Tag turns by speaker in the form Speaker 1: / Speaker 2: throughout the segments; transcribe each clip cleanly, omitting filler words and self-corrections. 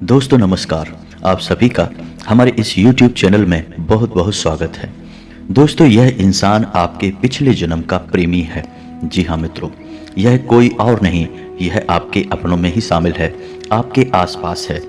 Speaker 1: दोस्तों नमस्कार। आप सभी का हमारे इस YouTube चैनल में बहुत बहुत स्वागत है। दोस्तों यह इंसान आपके पिछले जन्म का प्रेमी है। जी हाँ मित्रों, यह कोई और नहीं, यह आपके अपनों में ही शामिल है, आपके आसपास है।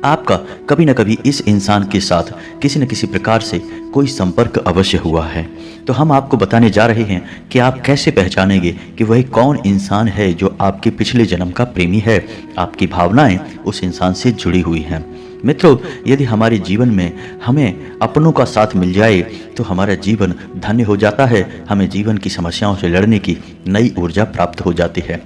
Speaker 1: आपका कभी न कभी इस इंसान के साथ किसी न किसी प्रकार से कोई संपर्क अवश्य हुआ है। तो हम आपको बताने जा रहे हैं कि आप कैसे पहचानेंगे कि वह कौन इंसान है जो आपके पिछले जन्म का प्रेमी है। आपकी भावनाएं उस इंसान से जुड़ी हुई हैं। मित्रों, यदि हमारे जीवन में हमें अपनों का साथ मिल जाए तो हमारा जीवन धन्य हो जाता है। हमें जीवन की समस्याओं से लड़ने की नई ऊर्जा प्राप्त हो जाती है।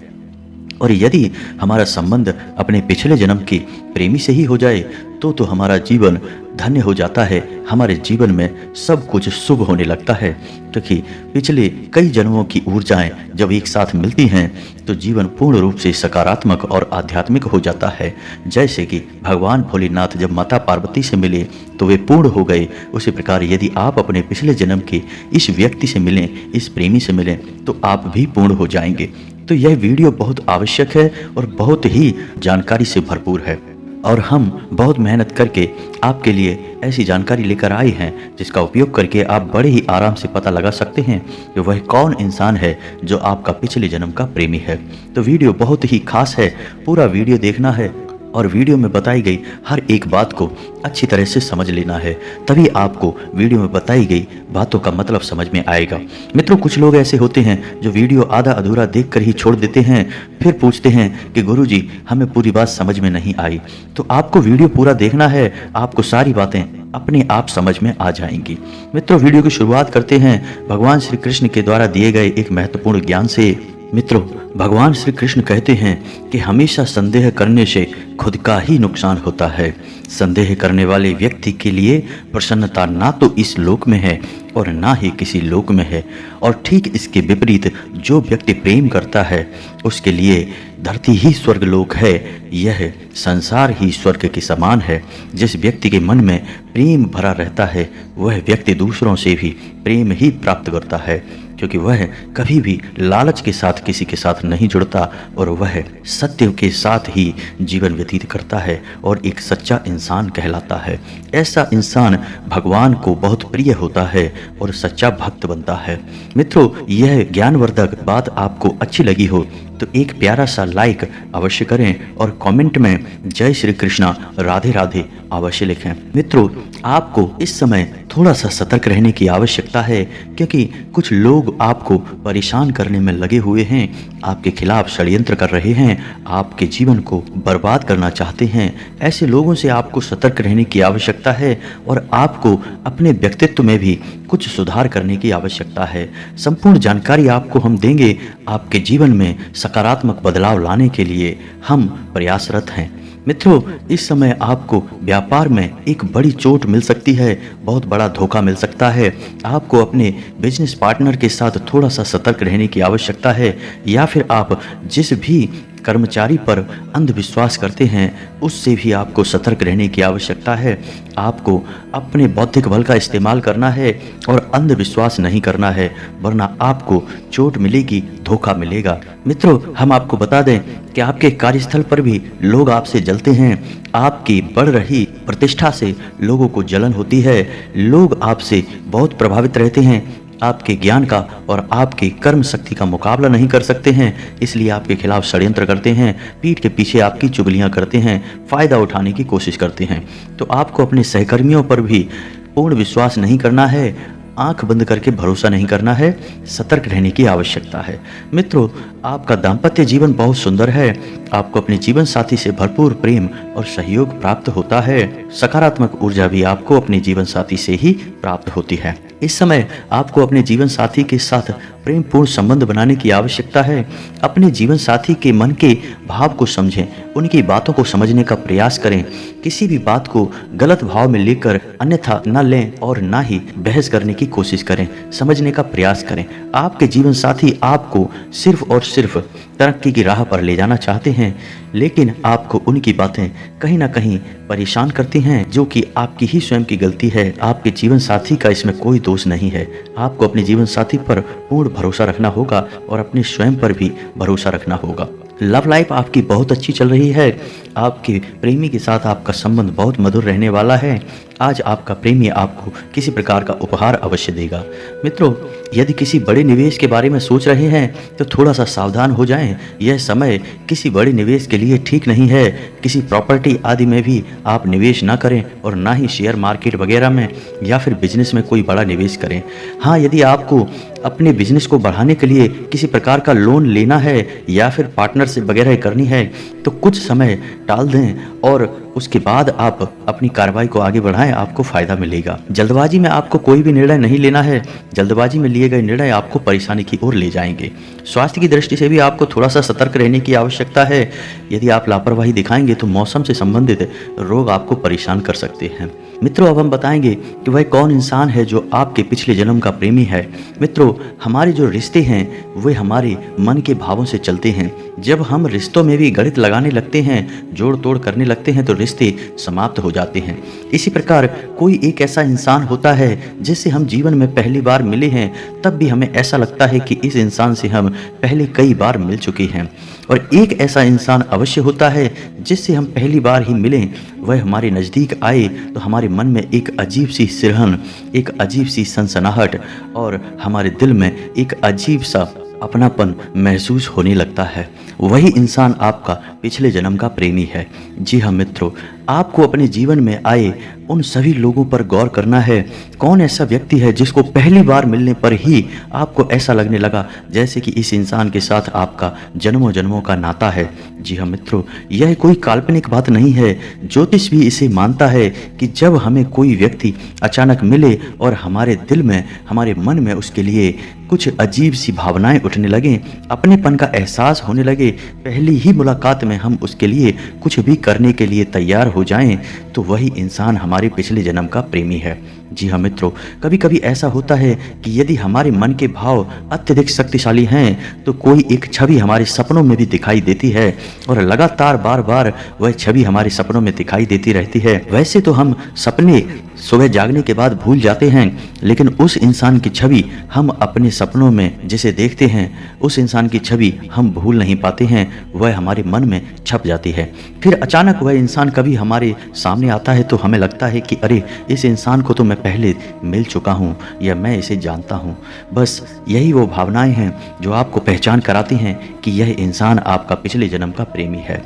Speaker 1: और यदि हमारा संबंध अपने पिछले जन्म के प्रेमी से ही हो जाए तो हमारा जीवन धन्य हो जाता है। हमारे जीवन में सब कुछ शुभ होने लगता है, क्योंकि पिछले कई जन्मों की ऊर्जाएं जब एक साथ मिलती हैं तो जीवन पूर्ण रूप से सकारात्मक और आध्यात्मिक हो जाता है। जैसे कि भगवान भोलेनाथ जब माता पार्वती से मिले तो वे पूर्ण हो गए, उसी प्रकार यदि आप अपने पिछले जन्म के इस व्यक्ति से मिलें, इस प्रेमी से मिलें, तो आप भी पूर्ण हो जाएंगे। तो यह वीडियो बहुत आवश्यक है और बहुत ही जानकारी से भरपूर है, और हम बहुत मेहनत करके आपके लिए ऐसी जानकारी लेकर आए हैं जिसका उपयोग करके आप बड़े ही आराम से पता लगा सकते हैं कि वह कौन इंसान है जो आपका पिछले जन्म का प्रेमी है। तो वीडियो बहुत ही खास है, पूरा वीडियो देखना है और वीडियो में बताई गई हर एक बात को अच्छी तरह से समझ लेना है, तभी आपको वीडियो में बताई गई बातों का मतलब समझ में आएगा। मित्रों, कुछ लोग ऐसे होते हैं जो वीडियो आधा अधूरा देखकर ही छोड़ देते हैं, फिर पूछते हैं कि गुरुजी हमें पूरी बात समझ में नहीं आई। तो आपको वीडियो पूरा देखना है, आपको सारी बातें अपने आप समझ में आ जाएंगी। मित्रों, वीडियो की शुरुआत करते हैं भगवान श्री कृष्ण के द्वारा दिए गए एक महत्वपूर्ण ज्ञान से। मित्रों, भगवान श्री कृष्ण कहते हैं कि हमेशा संदेह करने से खुद का ही नुकसान होता है। संदेह करने वाले व्यक्ति के लिए प्रसन्नता ना तो इस लोक में है और ना ही किसी लोक में है, और ठीक इसके विपरीत जो व्यक्ति प्रेम करता है उसके लिए धरती ही स्वर्गलोक है, यह संसार ही स्वर्ग के समान है। जिस व्यक्ति के मन में प्रेम भरा रहता है वह व्यक्ति दूसरों से भी प्रेम ही प्राप्त करता है, क्योंकि वह कभी भी लालच के साथ किसी के साथ नहीं जुड़ता और वह सत्य के साथ ही जीवन व्यतीत करता है और एक सच्चा इंसान कहलाता है। ऐसा इंसान भगवान को बहुत प्रिय होता है और सच्चा भक्त बनता है। मित्रों, यह ज्ञानवर्धक बात आपको अच्छी लगी हो तो एक प्यारा सा लाइक अवश्य करें और कमेंट में जय श्री कृष्णा राधे राधे अवश्य लिखें। मित्रों, आपको इस समय थोड़ा सा सतर्क रहने की आवश्यकता है, क्योंकि कुछ लोग आपको परेशान करने में लगे हुए हैं, आपके खिलाफ षड्यंत्र कर रहे हैं, आपके जीवन को बर्बाद करना चाहते हैं। ऐसे लोगों से आपको सतर्क रहने की आवश्यकता है और आपको अपने व्यक्तित्व में भी कुछ सुधार करने की आवश्यकता है। संपूर्ण जानकारी आपको हम देंगे। आपके जीवन में सकारात्मक बदलाव लाने के लिए हम प्रयासरत हैं। मित्रों, इस समय आपको व्यापार में एक बड़ी चोट मिल सकती है, बहुत बड़ा धोखा मिल सकता है। आपको अपने बिजनेस पार्टनर के साथ थोड़ा सा सतर्क रहने की आवश्यकता है, या फिर आप जिस भी कर्मचारी पर अंधविश्वास करते हैं उससे भी आपको सतर्क रहने की आवश्यकता है। आपको अपने बौद्धिक बल का इस्तेमाल करना है और अंधविश्वास नहीं करना है, वरना आपको चोट मिलेगी, धोखा मिलेगा। मित्रों, हम आपको बता दें कि आपके कार्यस्थल पर भी लोग आपसे जलते हैं। आपकी बढ़ रही प्रतिष्ठा से लोगों को जलन होती है। लोग आपसे बहुत प्रभावित रहते हैं, आपके ज्ञान का और आपके कर्म शक्ति का मुकाबला नहीं कर सकते हैं, इसलिए आपके खिलाफ षड्यंत्र करते हैं, पीठ के पीछे आपकी चुगलियां करते हैं, फ़ायदा उठाने की कोशिश करते हैं। तो आपको अपने सहकर्मियों पर भी पूर्ण विश्वास नहीं करना है, आंख बंद करके भरोसा नहीं करना है, सतर्क रहने की आवश्यकता है। मित्रों, आपका दाम्पत्य जीवन बहुत सुंदर है। आपको अपने जीवन साथी से भरपूर प्रेम और सहयोग प्राप्त होता है। सकारात्मक ऊर्जा भी आपको अपने जीवन साथी से ही प्राप्त होती है। इस समय आपको अपने जीवन साथी के साथ प्रेम पूर्ण संबंध बनाने की आवश्यकता है। अपने जीवन साथी के मन के भाव को समझें, उनकी बातों को समझने का प्रयास करें। किसी भी बात को गलत भाव में लेकर अन्यथा न लें और ना ही बहस करने की कोशिश करें, समझने का प्रयास करें। आपके जीवन साथी आपको सिर्फ और सिर्फ तरक्की की राह पर ले जाना चाहते हैं, लेकिन आपको उनकी बातें कहीं ना कहीं परेशान करती हैं, जो कि आपकी ही स्वयं की गलती है। आपके जीवन साथी का इसमें कोई दोष नहीं है। आपको अपने जीवन साथी पर पूर्ण भरोसा रखना होगा और अपने स्वयं पर भी भरोसा रखना होगा। लव लाइफ आपकी बहुत अच्छी चल रही है, आपके प्रेमी के साथ आपका संबंध बहुत मधुर रहने वाला है। आज आपका प्रेमी आपको किसी प्रकार का उपहार अवश्य देगा। मित्रों, यदि किसी बड़े निवेश के बारे में सोच रहे हैं तो थोड़ा सा सावधान हो जाएं। यह समय किसी बड़े निवेश के लिए ठीक नहीं है। किसी प्रॉपर्टी आदि में भी आप निवेश ना करें और ना ही शेयर मार्केट वगैरह में या फिर बिजनेस में कोई बड़ा निवेश करें। हाँ, यदि आपको अपने बिजनेस को बढ़ाने के लिए किसी प्रकार का लोन लेना है या फिर पार्टनरशिप वगैरह करनी है तो कुछ समय टाल दें और उसके बाद आप अपनी कार्रवाई को आगे बढ़ाएं, आपको फायदा मिलेगा। जल्दबाजी में आपको कोई भी निर्णय नहीं लेना है। जल्दबाजी में लिए गए निर्णय आपको परेशानी की ओर ले जाएंगे। स्वास्थ्य की दृष्टि से भी आपको थोड़ा सा सतर्क रहने की आवश्यकता है। यदि आप लापरवाही दिखाएंगे तो मौसम से संबंधित रोग आपको परेशान कर सकते हैं। मित्रों, अब हम बताएंगे कि वह कौन इंसान है जो आपके पिछले जन्म का प्रेमी है। मित्रों, हमारे जो रिश्ते हैं वे हमारे मन के भावों से चलते हैं। जब हम रिश्तों में भी गणित लगाने लगते हैं, जोड़ तोड़ करने लगते हैं तो रिश्ते समाप्त हो जाते हैं। इसी प्रकार कोई एक ऐसा इंसान होता है जिससे हम जीवन में पहली बार मिले हैं, तब भी हमें ऐसा लगता है कि इस इंसान से हम पहले कई बार मिल चुके हैं। और एक ऐसा इंसान अवश्य होता है जिससे हम पहली बार ही मिलें, वह हमारे नज़दीक आए तो हमारे मन में एक अजीब सी सिरहन, एक अजीब सी सनसनाहट और हमारे दिल में एक अजीब सा अपनापन महसूस होने लगता है। वही इंसान आपका पिछले जन्म का प्रेमी है। जी हाँ मित्रों, आपको अपने जीवन में आए उन सभी लोगों पर गौर करना है। कौन ऐसा व्यक्ति है जिसको पहली बार मिलने पर ही आपको ऐसा लगने लगा जैसे कि इस इंसान के साथ आपका जन्मों जन्मों का नाता है। जी हाँ मित्रों, यह कोई काल्पनिक बात नहीं है। ज्योतिष भी इसे मानता है कि जब हमें कोई व्यक्ति अचानक मिले और हमारे दिल में, हमारे मन में उसके लिए कुछ अजीब सी भावनाएं उठने लगें, अपनेपन का एहसास होने लगे, पहली ही मुलाकात में हम उसके लिए कुछ भी करने के लिए तैयार हो जाएं, तो वही इंसान हमारे पिछले जन्म का प्रेमी है। जी हाँ मित्रों, कभी कभी ऐसा होता है कि यदि हमारे मन के भाव अत्यधिक शक्तिशाली हैं तो कोई एक छवि हमारे सपनों में भी दिखाई देती है और लगातार बार बार वह छवि हमारे सपनों में दिखाई देती रहती है। वैसे तो हम सपने सुबह जागने के बाद भूल जाते हैं, लेकिन उस इंसान की छवि हम अपने सपनों में जिसे देखते हैं, उस इंसान की छवि हम भूल नहीं पाते हैं। वह हमारे मन में छप जाती है। फिर अचानक वह इंसान कभी हमारे सामने आता है तो हमें लगता है कि अरे, इस इंसान को तो मैं पहले मिल चुका हूँ या मैं इसे जानता हूँ। बस यही वो भावनाएं हैं जो आपको पहचान कराती हैं कि यह इंसान आपका पिछले जन्म का प्रेमी है।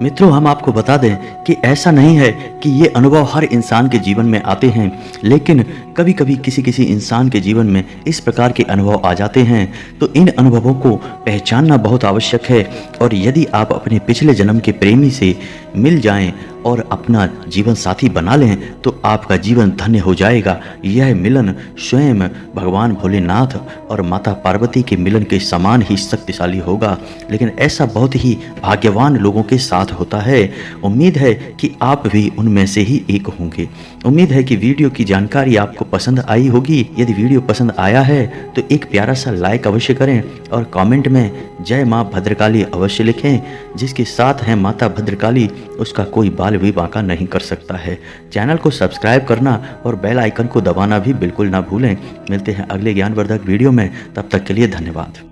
Speaker 1: मित्रों, हम आपको बता दें कि ऐसा नहीं है कि ये अनुभव हर इंसान के जीवन में आते हैं, लेकिन कभी कभी किसी किसी इंसान के जीवन में इस प्रकार के अनुभव आ जाते हैं। तो इन अनुभवों को पहचानना बहुत आवश्यक है। और यदि आप अपने पिछले जन्म के प्रेमी से मिल जाएं और अपना जीवन साथी बना लें तो आपका जीवन धन्य हो जाएगा। यह मिलन स्वयं भगवान भोलेनाथ और माता पार्वती के मिलन के समान ही शक्तिशाली होगा, लेकिन ऐसा बहुत ही भाग्यवान लोगों के साथ होता है। उम्मीद है कि आप भी उनमें से ही एक होंगे। उम्मीद है कि वीडियो की जानकारी आपको पसंद आई होगी। यदि वीडियो पसंद आया है तो एक प्यारा सा लाइक अवश्य करें और कमेंट में जय माँ भद्रकाली अवश्य लिखें। जिसके साथ है माता भद्रकाली उसका कोई बाल भी बांका नहीं कर सकता है। चैनल को सब्सक्राइब करना और बेल आइकन को दबाना भी बिल्कुल ना भूलें। मिलते हैं अगले ज्ञानवर्धक वीडियो में, तब तक के लिए धन्यवाद।